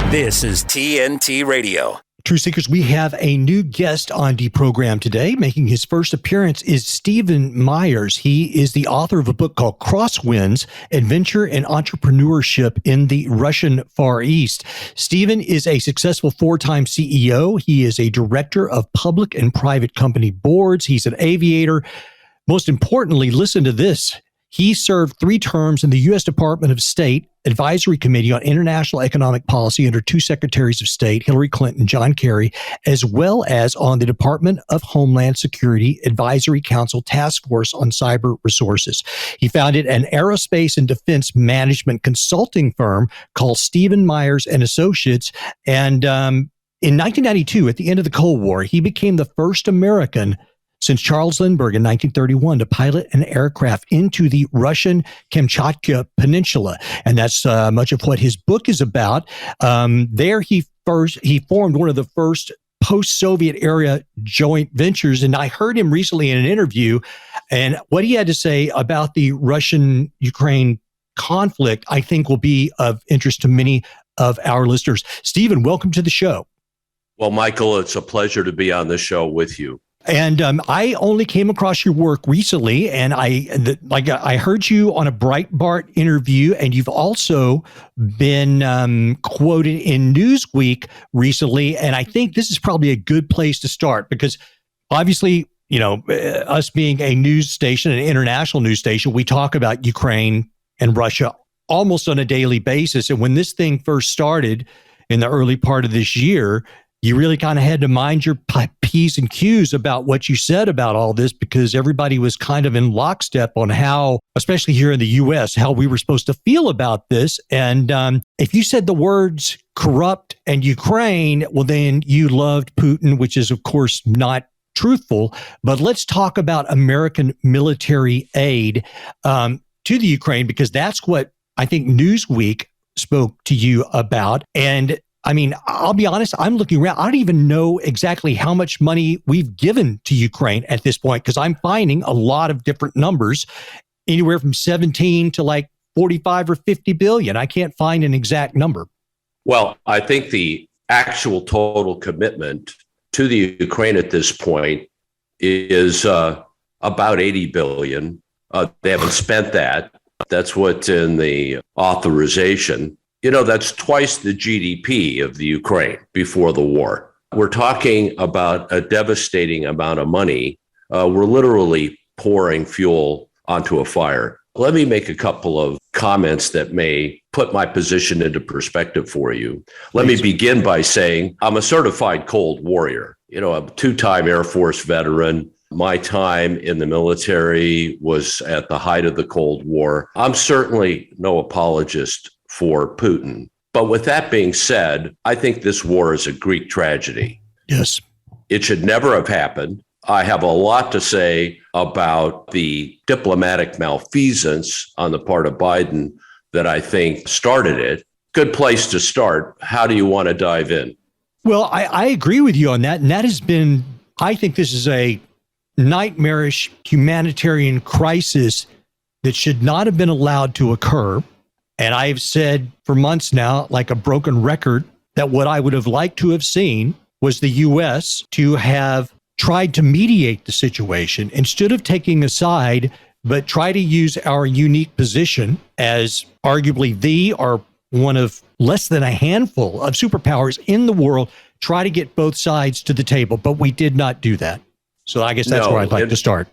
This is TNT Radio. True Seekers, we have a new guest on Deprogram today. Making his first appearance is Stephen Myers. He is the author of a book called Crosswinds, Adventure and Entrepreneurship in the Russian Far East. Stephen is a successful four-time CEO. He is a director of public and private company boards. He's an aviator. Most importantly, listen to this. He served 3 terms in the U.S. Department of State Advisory Committee on International Economic Policy under 2 Secretaries of State, Hillary Clinton and John Kerry, as well as on the Department of Homeland Security Advisory Council Task Force on Cyber Resources. He founded an aerospace and defense management consulting firm called Stephen Myers and Associates. And in 1992, at the end of the Cold War, he became the first American since Charles Lindbergh in 1931 to pilot an aircraft into the Russian Kamchatka Peninsula. And that's much of what his book is about. There he formed one of the first post-Soviet era joint ventures. And I heard him recently in an interview, and what he had to say about the Russian-Ukraine conflict, I think will be of interest to many of our listeners. Stephen, welcome to the show. Well, Michael, it's a pleasure to be on the show with you. And I only came across your work recently, and I heard you on a Breitbart interview, and you've also been quoted in Newsweek recently. And I think this is probably a good place to start because obviously, you know, us being a news station, an international news station, we talk about Ukraine and Russia almost on a daily basis. And when this thing first started in the early part of this year, you really kind of had to mind your P's and Q's about what you said about all this because everybody was kind of in lockstep on how, especially here in the U.S., how we were supposed to feel about this. And if you said the words corrupt and Ukraine, well, then you loved Putin, which is, of course, not truthful. But let's talk about American military aid to the Ukraine, because that's what I think Newsweek spoke to you about. And I mean, I'll be honest, I'm looking around. I don't even know exactly how much money we've given to Ukraine at this point, because I'm finding a lot of different numbers, anywhere from 17 to like 45 or 50 billion. I can't find an exact number. Well, I think the actual total commitment to the Ukraine at this point is about 80 billion. They haven't spent that. That's what's in the authorization. You know, that's twice the GDP of the Ukraine before the war. We're talking about a devastating amount of money. We're literally pouring fuel onto a fire. Let me make a couple of comments that may put my position into perspective for you. Let me begin by saying I'm a certified Cold Warrior. You know, I'm a 2-time Air Force veteran. My time in the military was at the height of the Cold War. I'm certainly no apologist for Putin. But with that being said, I think this war is a Greek tragedy. Yes. It should never have happened. I have a lot to say about the diplomatic malfeasance on the part of Biden that I think started it. Good place to start. How do you want to dive in? Well, I agree with you on that. And that has been, I think this is a nightmarish humanitarian crisis that should not have been allowed to occur. And I've said for months now, like a broken record, that what I would have liked to have seen was the U.S. to have tried to mediate the situation instead of taking a side, but try to use our unique position as arguably the or one of less than a handful of superpowers in the world, try to get both sides to the table. But we did not do that. So I guess that's where I'd like to start.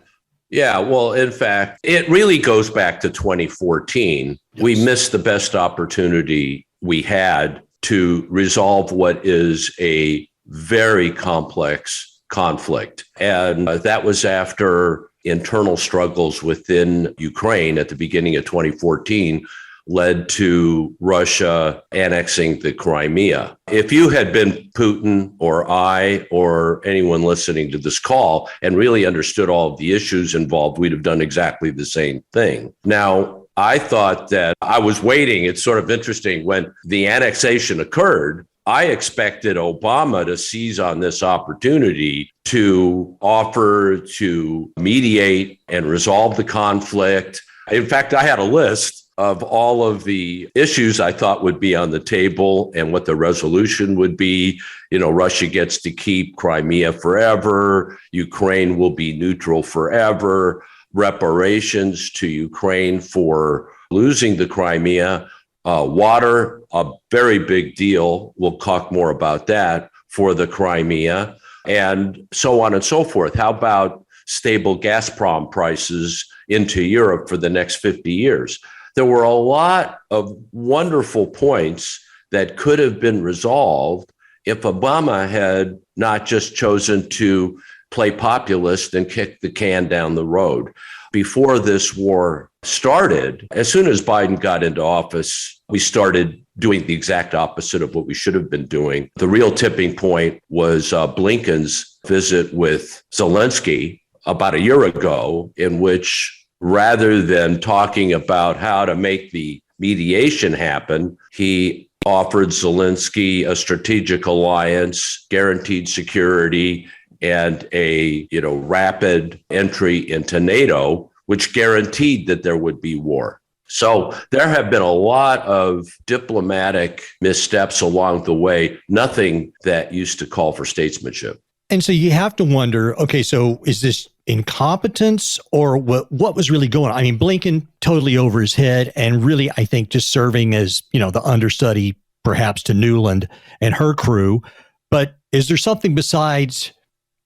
Yeah, well, in fact, it really goes back to 2014. Yes. We missed the best opportunity we had to resolve what is a very complex conflict. And that was after internal struggles within Ukraine at the beginning of 2014 led to Russia annexing the Crimea. If you had been Putin or I or anyone listening to this call and really understood all of the issues involved, we'd have done exactly the same thing. Now, I thought that I was waiting. It's sort of interesting. When the annexation occurred, I expected Obama to seize on this opportunity to offer to mediate and resolve the conflict. In fact, I had a list of all of the issues I thought would be on the table and what the resolution would be. Russia gets to keep Crimea forever. Ukraine will be neutral forever. Reparations to Ukraine for losing the Crimea. Water, a very big deal. We'll talk more about that for the Crimea, and so on and so forth. How about stable Gazprom prices into Europe for the next 50 years? There were a lot of wonderful points that could have been resolved if Obama had not just chosen to play populist and kick the can down the road. Before this war started, as soon as Biden got into office, we started doing the exact opposite of what we should have been doing. The real tipping point was Blinken's visit with Zelensky about a year ago, in which rather than talking about how to make the mediation happen, he offered Zelensky a strategic alliance, guaranteed security, and a rapid entry into NATO, which guaranteed that there would be war. So there have been a lot of diplomatic missteps along the way, nothing that used to call for statesmanship. And so you have to wonder, okay, so is this incompetence or what was really going on? I mean, Blinken totally over his head and really, I think, just serving as, the understudy perhaps to Newland and her crew. But is there something besides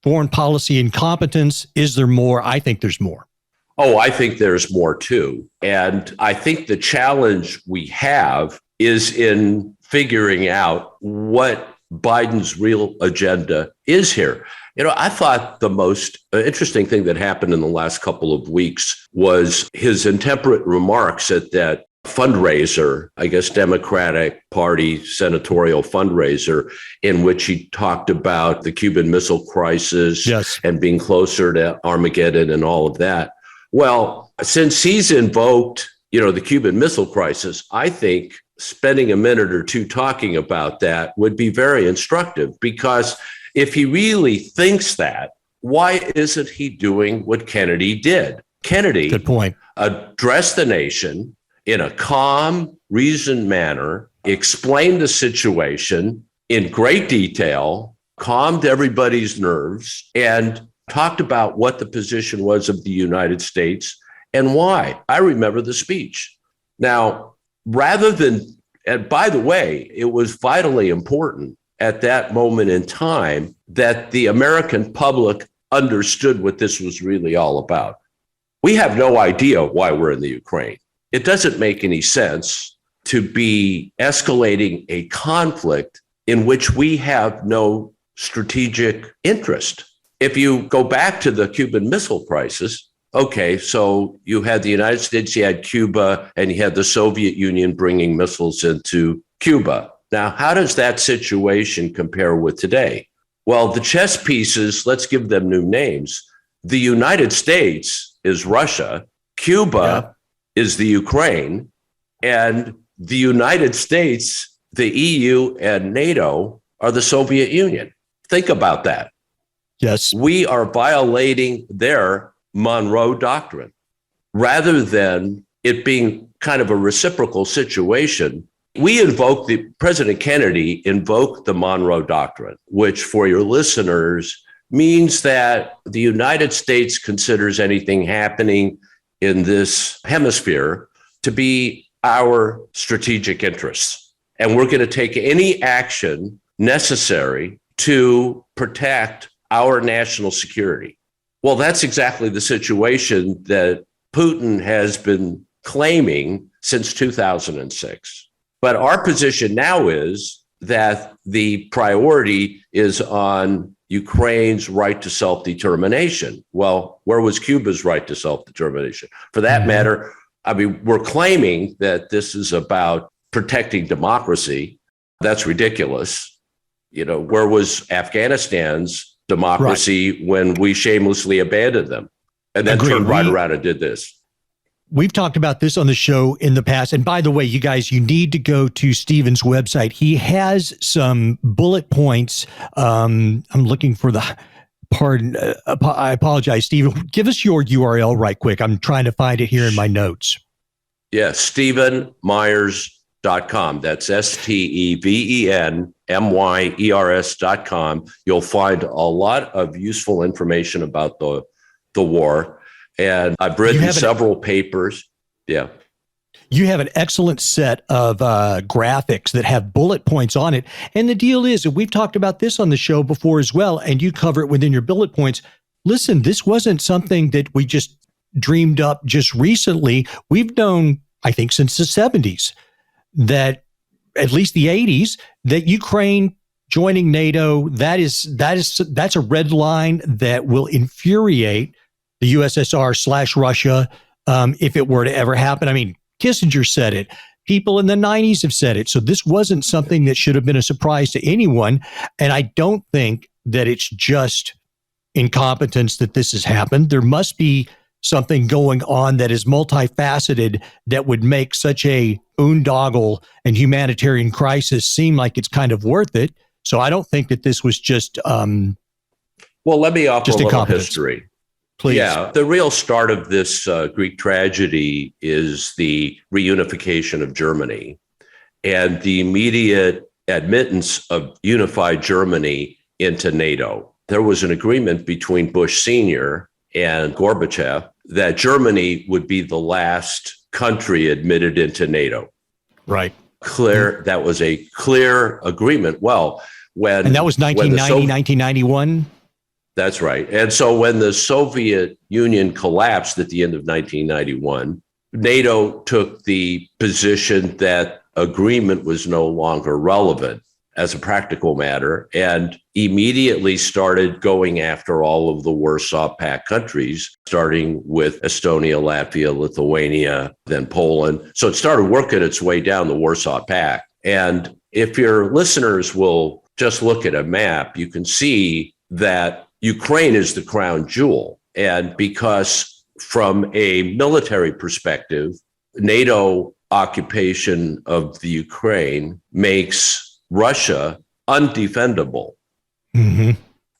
foreign policy incompetence? Is there more? I think there's more. Oh, I think there's more too. And I think the challenge we have is in figuring out what Biden's real agenda is here. I thought the most interesting thing that happened in the last couple of weeks was his intemperate remarks at that fundraiser, I guess Democratic Party senatorial fundraiser, in which he talked about the Cuban Missile Crisis, yes, and being closer to Armageddon and all of that. Well, since he's invoked, the Cuban Missile Crisis, I think spending a minute or two talking about that would be very instructive, because if he really thinks that, why isn't he doing what Kennedy did? Kennedy, good point, addressed the nation in a calm, reasoned manner, explained the situation in great detail, calmed everybody's nerves, and talked about what the position was of the United States and why. I remember the speech. Now, rather than, and by the way, it was vitally important at that moment in time that the American public understood what this was really all about. We have no idea why we're in the Ukraine. It doesn't make any sense to be escalating a conflict in which we have no strategic interest. If you go back to the Cuban Missile Crisis, okay, so you had the United States, you had Cuba, and you had the Soviet Union bringing missiles into Cuba. Now, how does that situation compare with today? Well, the chess pieces, let's give them new names. The United States is Russia, Cuba is the Ukraine, and the United States, the EU, and NATO are the Soviet Union. Think about that. Yes. We are violating their Monroe Doctrine. Rather than it being kind of a reciprocal situation, President Kennedy invoked the Monroe Doctrine, which for your listeners means that the United States considers anything happening in this hemisphere to be our strategic interests. And we're going to take any action necessary to protect our national security. Well, that's exactly the situation that Putin has been claiming since 2006. But our position now is that the priority is on Ukraine's right to self-determination. Well, where was Cuba's right to self-determination? For that matter, I mean, we're claiming that this is about protecting democracy. That's ridiculous. Where was Afghanistan's democracy when we shamelessly abandoned them and then turned right around and did this? We've talked about this on the show in the past. And by the way, you guys, you need to go to Stephen's website. He has some bullet points. I'm looking for the pardon. I apologize, Stephen. Give us your URL right quick. I'm trying to find it here in my notes. Yeah, StephenMyers.com. That's StephenMyers.com. You'll find a lot of useful information about the war. And I've written several papers. Yeah. You have an excellent set of graphics that have bullet points on it. And the deal is, and we've talked about this on the show before as well, and you cover it within your bullet points. Listen, this wasn't something that we just dreamed up just recently. We've known, I think, since the 70s, that at least the 80s, that Ukraine joining NATO, that's a red line that will infuriate the USSR/Russia if it were to ever happen. I mean, Kissinger said it. People in the 90s have said it. So this wasn't something that should have been a surprise to anyone. And I don't think that it's just incompetence that this has happened. There must be something going on that is multifaceted that would make such a boondoggle and humanitarian crisis seem like it's kind of worth it. So I don't think that this was just well, let me offer a little history. Please. Yeah, the real start of this Greek tragedy is the reunification of Germany and the immediate admittance of unified Germany into NATO. There was an agreement between Bush Sr. and Gorbachev that Germany would be the last country admitted into NATO. Right. Clear. That was a clear agreement. Well, and that was 1990, 1991. That's right. And so when the Soviet Union collapsed at the end of 1991, NATO took the position that agreement was no longer relevant as a practical matter and immediately started going after all of the Warsaw Pact countries, starting with Estonia, Latvia, Lithuania, then Poland. So it started working its way down the Warsaw Pact. And if your listeners will just look at a map, you can see that Ukraine is the crown jewel. And because from a military perspective, NATO occupation of the Ukraine makes Russia undefendable. Mm-hmm.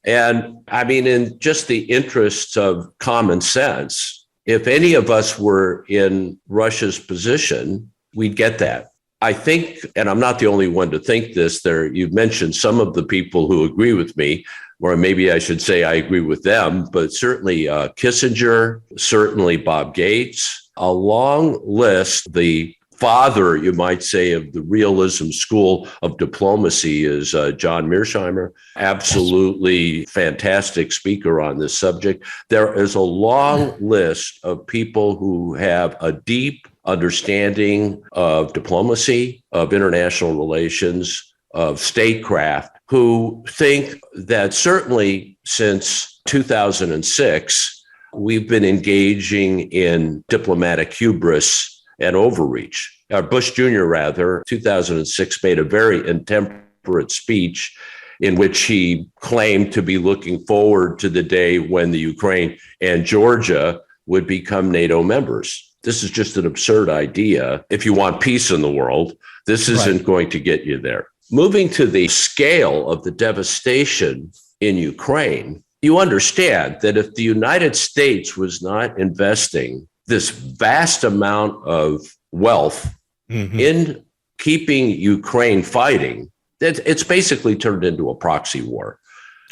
And I mean, in just the interests of common sense, if any of us were in Russia's position, we'd get that. I think, and I'm not the only one to think this, you've mentioned some of the people who agree with me, or maybe I should say I agree with them, but certainly Kissinger, certainly Bob Gates, a long list. The father, you might say, of the realism school of diplomacy is John Mearsheimer, absolutely fantastic speaker on this subject. There is a long list of people who have a deep understanding of diplomacy, of international relations, of statecraft, who think that certainly since 2006, we've been engaging in diplomatic hubris and overreach. Bush Jr., 2006, made a very intemperate speech in which he claimed to be looking forward to the day when the Ukraine and Georgia would become NATO members. This is just an absurd idea. If you want peace in the world, this isn't going to get you there. Moving to the scale of the devastation in Ukraine, you understand that if the United States was not investing this vast amount of wealth in keeping Ukraine fighting, it's basically turned into a proxy war.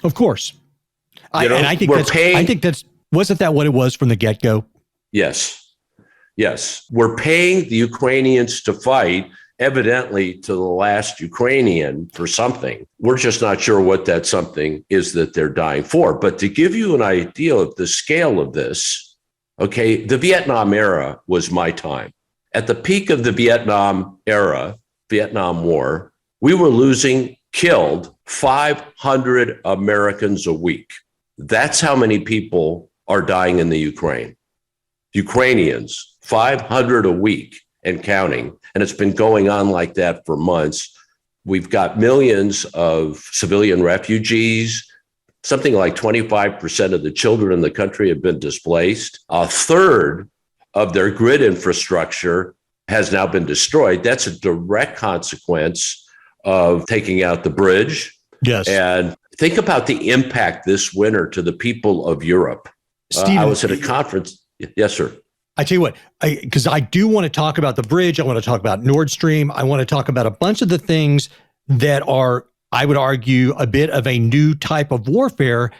Of course. I think wasn't that what it was from the get-go? Yes. We're paying the Ukrainians to fight, evidently to the last Ukrainian, for something. We're just not sure what that something is that they're dying for. But to give you an idea of the scale of this, okay, the Vietnam era was my time. At the peak of the Vietnam era, Vietnam War, we were killed 500 Americans a week. That's how many people are dying in the Ukraine. Ukrainians, 500 a week and counting. And it's been going on like that for months. We've got millions of civilian refugees. Something like 25% of the children in the country have been displaced. A third of their grid infrastructure has now been destroyed. That's a direct consequence of taking out the bridge. Yes. And think about the impact this winter to the people of Europe. Stephen, I was at a conference. Yes, sir. I tell you what, because I do want to talk about the bridge. I want to talk about Nord Stream. I want to talk about a bunch of the things that are, I would argue, a bit of a new type of warfare.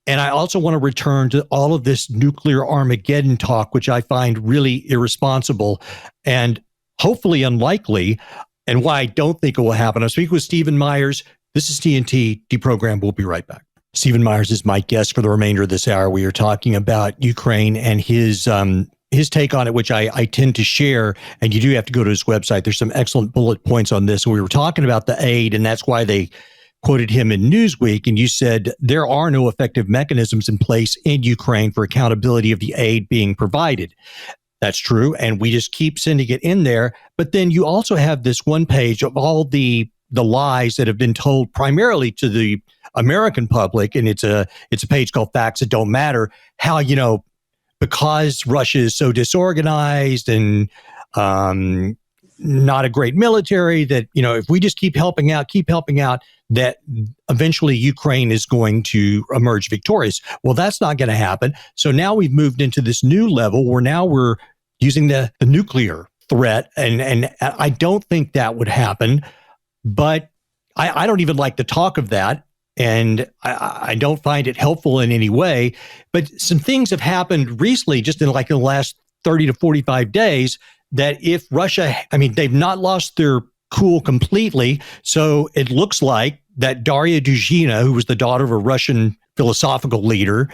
And I also want to return to all of this nuclear Armageddon talk, which I find really irresponsible and hopefully unlikely, and why I don't think it will happen. I'm speaking with Stephen Myers. This is TNT Deprogram. We'll be right back. Stephen Myers is my guest for the remainder of this hour. We are talking about Ukraine and his take on it, which I tend to share, and you do have to go to his website. There's some excellent bullet points on this. We were talking about the aid, and that's why they quoted him in Newsweek, and you said there are no effective mechanisms in place in Ukraine for accountability of the aid being provided. That's true, and we just keep sending it in there. But then you also have this one page of all the lies that have been told primarily to the American public, and it's a page called Facts That Don't Matter, how, because Russia is so disorganized and not a great military, that, if we just keep helping out, that eventually Ukraine is going to emerge victorious. Well, that's not going to happen. So now we've moved into this new level where now we're using the nuclear threat. And I don't think that would happen, but I don't even like the talk of that. And I don't find it helpful in any way. But some things have happened recently, just in the last 30 to 45 days, that if Russia, they've not lost their cool completely. So it looks like that Daria Dugina, who was the daughter of a Russian philosophical leader,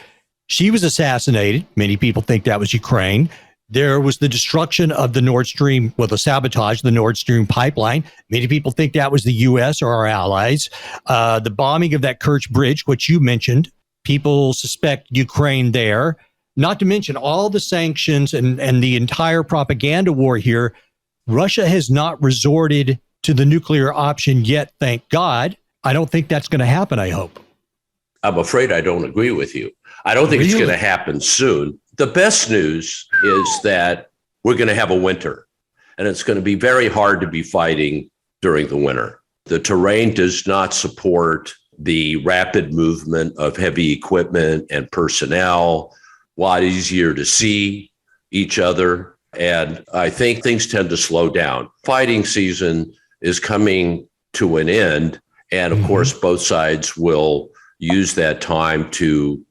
she was assassinated. Many people think that was Ukraine. There was the destruction of the Nord Stream, the sabotage of the Nord Stream pipeline. Many people think that was the U.S. or our allies. The bombing of that Kerch Bridge, which you mentioned, people suspect Ukraine there. Not to mention all the sanctions and the entire propaganda war here. Russia has not resorted to the nuclear option yet, thank God. I don't think that's going to happen, I hope. I'm afraid I don't agree with you. I don't think it's going to happen soon. The best news is that we're going to have a winter, and it's going to be very hard to be fighting during the winter. The terrain does not support the rapid movement of heavy equipment and personnel, a lot easier to see each other. And I think things tend to slow down. Fighting season is coming to an end. And of course, both sides will use that time to,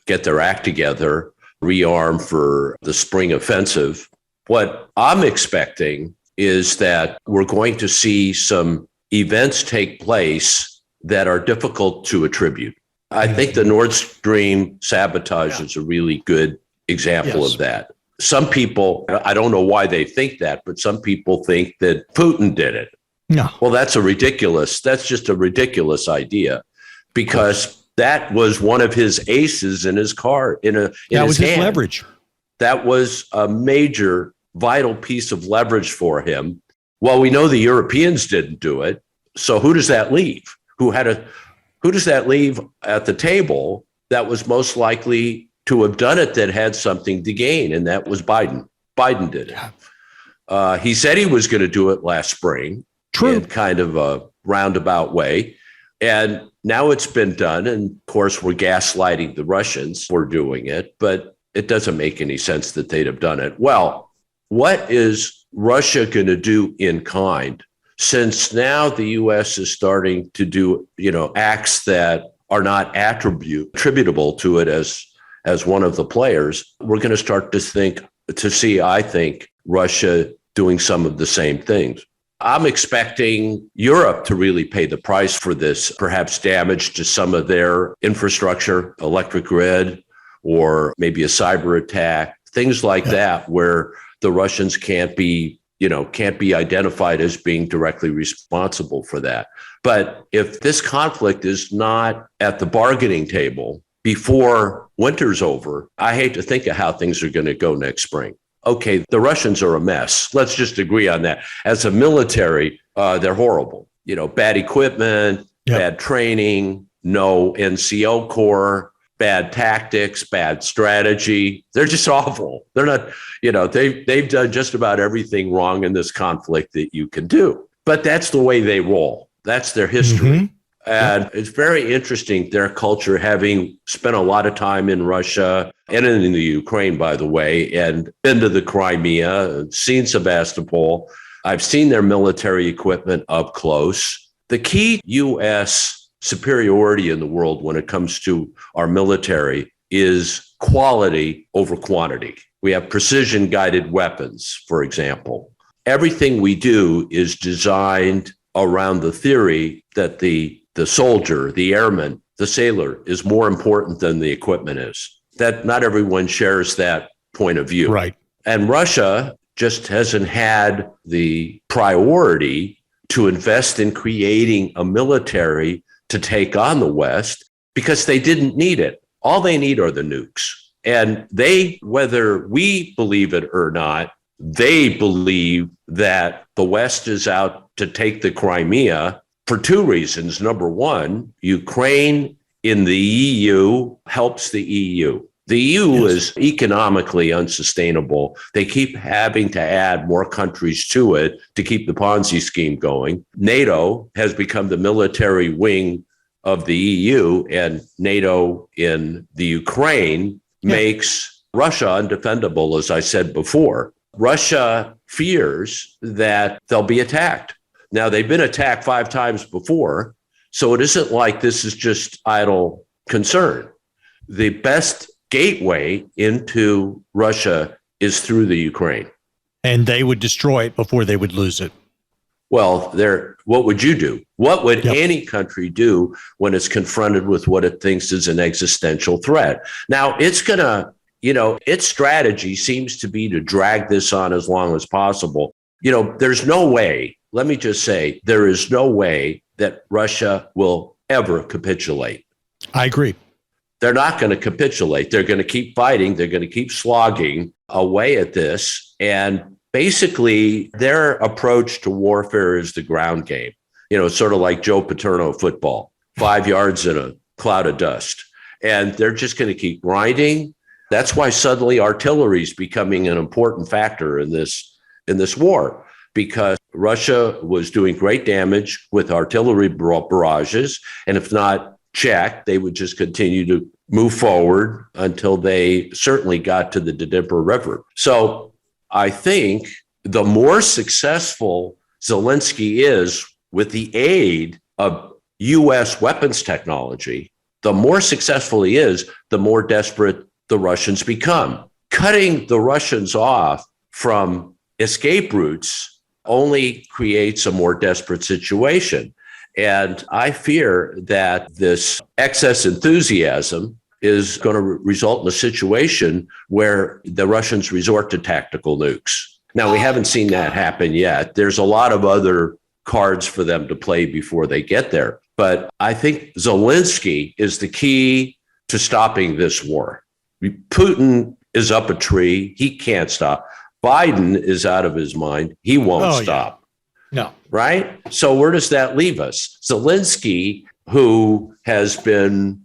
get their act together, rearm for the spring offensive. What I'm expecting is that we're going to see some events take place that are difficult to attribute. I think the Nord Stream sabotage is a really good example of that. Some people, I don't know why they think that, but some people think that Putin did it. No. Well, that's just a ridiculous idea, because that was one of his aces in his card, that was his leverage. That was a major, vital piece of leverage for him. Well, we know the Europeans didn't do it. So who does that leave? Who does that leave at the table that was most likely to have done it, that had something to gain? And that was Biden. Biden did it. He said he was going to do it last spring. True. In kind of a roundabout way. And now it's been done. And of course, we're gaslighting the Russians for doing it, but it doesn't make any sense that they'd have done it. Well, what is Russia going to do in kind, since now the U.S. is starting to do, acts that are not attributable to it as one of the players? We're going to start to see, I think, Russia doing some of the same things. I'm expecting Europe to really pay the price for this, perhaps damage to some of their infrastructure, electric grid, or maybe a cyber attack, things like that, where the Russians can't be identified as being directly responsible for that. But if this conflict is not at the bargaining table before winter's over, I hate to think of how things are going to go next spring. Okay, the Russians are a mess. Let's just agree on that. As a military, they're horrible. Bad equipment, bad training, no NCO corps, bad tactics, bad strategy. They're just awful. They're not, they've done just about everything wrong in this conflict that you can do. But that's the way they roll. That's their history. And it's very interesting, their culture, having spent a lot of time in Russia and in the Ukraine, by the way, and been to the Crimea, seen Sebastopol. I've seen their military equipment up close. The key U.S. superiority in the world when it comes to our military is quality over quantity. We have precision guided weapons, for example. Everything we do is designed around the theory that the soldier, the airman, the sailor is more important than the equipment is. That not everyone shares that point of view. Right. And Russia just hasn't had the priority to invest in creating a military to take on the West because they didn't need it. All they need are the nukes. And they, whether we believe it or not, they believe that the West is out to take the Crimea for two reasons. Number one, Ukraine in the EU helps the EU. The EU is economically unsustainable. They keep having to add more countries to it to keep the Ponzi scheme going. NATO has become the military wing of the EU, and NATO in the Ukraine makes Russia undefendable, as I said before. Russia fears that they'll be attacked. Now, they've been attacked 5 times before, so it isn't like this is just idle concern. The best gateway into Russia is through the Ukraine. And they would destroy it before they would lose it. Well, what would you do? What would any country do when it's confronted with what it thinks is an existential threat? Now, it's going to, its strategy seems to be to drag this on as long as possible. There's no way, let me just say, there is no way that Russia will ever capitulate. I agree. They're not going to capitulate. They're going to keep fighting. They're going to keep slogging away at this. And basically, their approach to warfare is the ground game. Sort of like Joe Paterno football, 5 yards in a cloud of dust. And they're just going to keep grinding. That's why suddenly artillery is becoming an important factor in this war, because Russia was doing great damage with artillery barrages. And if not checked, they would just continue to move forward until they certainly got to the Dnipro River. So I think the more successful Zelensky is with the aid of U.S. weapons technology, the more successful he is, the more desperate the Russians become. Cutting the Russians off from escape routes only creates a more desperate situation. And I fear that this excess enthusiasm is going to result in a situation where the Russians resort to tactical nukes. Now, we haven't seen that happen yet. There's a lot of other cards for them to play before they get there. But I think Zelensky is the key to stopping this war. Putin is up a tree. He can't stop. Biden is out of his mind. He won't stop. No. Right? So where does that leave us? Zelensky, who has been,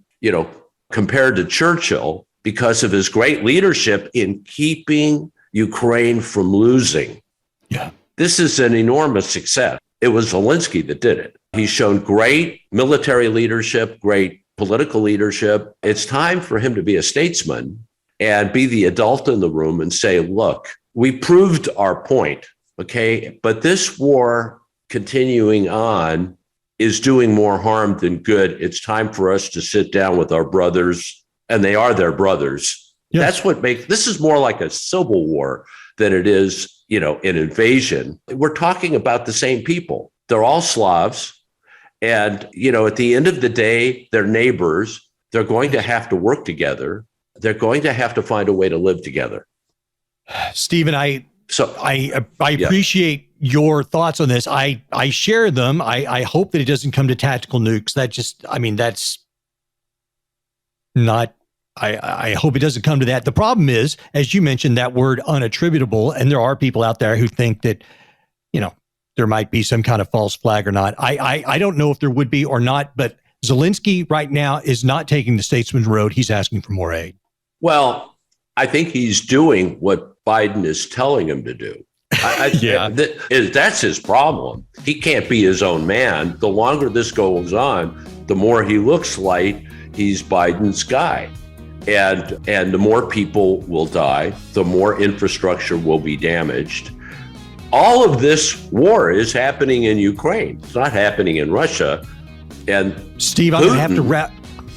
compared to Churchill because of his great leadership in keeping Ukraine from losing. Yeah. This is an enormous success. It was Zelensky that did it. He's shown great military leadership, great political leadership. It's time for him to be a statesman and be the adult in the room and say, look, we proved our point. Okay, but this war continuing on is doing more harm than good. It's time for us to sit down with our brothers, and they are their brothers. Yes. That's what makes this is more like a civil war than it is, an invasion. We're talking about the same people. They're all Slavs. And, at the end of the day, they're neighbors. They're going to have to work together. They're going to have to find a way to live together. Stephen, I appreciate your thoughts on this. I share them. I hope that it doesn't come to tactical nukes. That's not, I hope it doesn't come to that. The problem is, as you mentioned, that word unattributable, and there are people out there who think that, there might be some kind of false flag or not. I don't know if there would be or not, but Zelensky right now is not taking the statesman's road. He's asking for more aid. Well, I think he's doing what Biden is telling him to do. That's his problem. He can't be his own man. The longer this goes on, the more he looks like he's Biden's guy. And the more people will die, the more infrastructure will be damaged. All of this war is happening in Ukraine. It's not happening in Russia. And Steve, I'm going to have to wrap.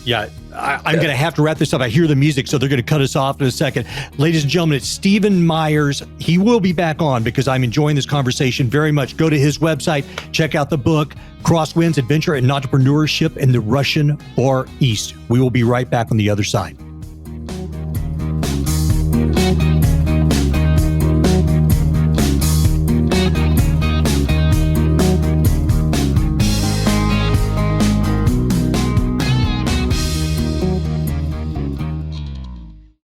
Yeah, I'm going to have to wrap this up. I hear the music, so they're going to cut us off in a second. Ladies and gentlemen, it's Stephen Myers. He will be back on because I'm enjoying this conversation very much. Go to his website, check out the book, Crosswinds, Adventure and Entrepreneurship in the Russian Far East. We will be right back on the other side.